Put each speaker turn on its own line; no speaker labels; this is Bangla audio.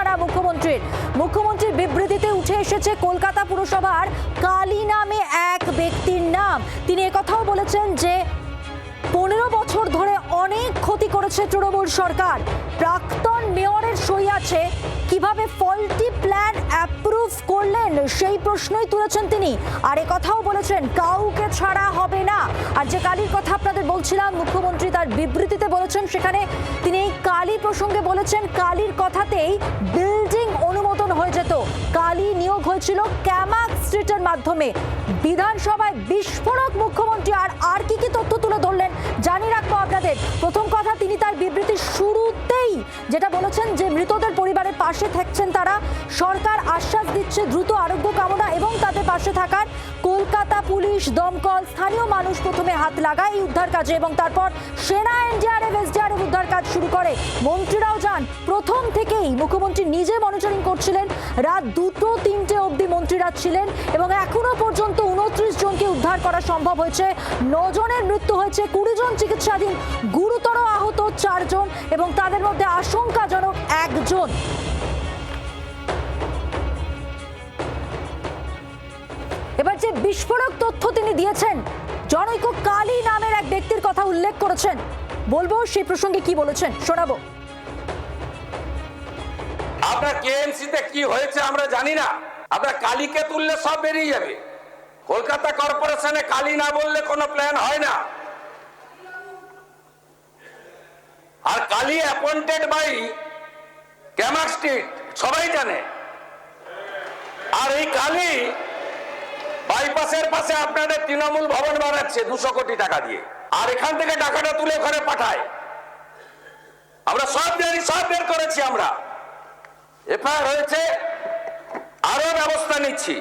ছাড়া মুখ্যমন্ত্রীর বিবৃতিতে উঠে এসেছে কলকাতা পুরসভার কালী নামে এক ব্যক্তির নাম। তিনি একথাও বলেছেন যে 15 বছর ধরে অনেক ক্ষতি করেছে তৃণমূল সরকার। প্রাক্তন মেয়রের সই আছে, কিভাবে ফল্টি প্ল্যান অ্যাপ্রুভ করলেন সেই প্রশ্নই তুলেছেন তিনি। আর একথাও বলেছেন কাউকে ছাড়া হবে না। আর যে কালীর কথা আপনাদের বলছিলাম, মুখ্যমন্ত্রী তার বিবৃতিতে বলেছেন, সেখানে তিনি এই কালী প্রসঙ্গে বলেছেন কালীর কথাতেই বিল্ডিং অনুমোদন হয়ে যেত। কালী নিয়োগ হয়েছিল ক্যামাক স্ট্রিটের মাধ্যমে। বিধানসভায় বিস্ফোরক মুখ্যমন্ত্রী। আর কি তথ্য তুলে ধরলেন জানিয়ে রাখবো আপনাদের। প্রথম কথা, তিনি তার বিবৃতির শুরুতেই যেটা বলেছেন যে মৃতদের পরিবারের পাশে থাকছেন তারা। সরকার আশ্বাস দিচ্ছে দ্রুত আরোগ্য কামনা এবং তাদের পাশে থাকার। কলকাতা পুলিশ, দমকল, স্থানীয় মানুষ প্রথমে হাত লাগায় এই উদ্ধার কাজে এবং তারপর সেনা, এনডিআরএফ, এসডিআরএফ উদ্ধার কাজ শুরু করে। মন্ত্রীরাও যান। প্রথম থেকেই মুখ্যমন্ত্রী নিজে মনিটরিং করছিলেন। রাত 2-3টে অবধি মন্ত্রীরা ছিলেন এবং এখনো পর্যন্ত 29 জনকে উদ্ধার করা সম্ভব হয়েছে। 9 জনের মৃত্যু হয়েছে, 20 জন চিকিৎসাধীন, গুরুতর আহত 4 জন এবং তাদের মধ্যে আশঙ্কাজনক 1 জন। এবার যে বিস্ফোরক তথ্য তিনি দিয়েছেন, জনৈক কালী নামের এক ব্যক্তির কথা উল্লেখ করেছেন, বলবো সেই প্রসঙ্গে কি বলেছেন, শোনাবো।
আপনার কেএমসিতে কি হয়েছে আমরা জানি না। আপনার কালীকে তুললে সব বেরিয়ে যাবে। কলকাতা কর্পোরেশনে কালী না বললে কোনো প্ল্যান হয় না। আর Kali appointed by Camac Street, সবাই জানে। আর এই কালী বাইপাসের পাশে আপনাদের তৃণমূল ভবন বানাচ্ছে 200 কোটি টাকা দিয়ে, আর এখান থেকে টাকাটা তুলে ওখানে পাঠায়। আমরা সব জানি, সব বের করেছি আমরা। এফআইআর হয়েছে, আরো ব্যবস্থা নিচ্ছি।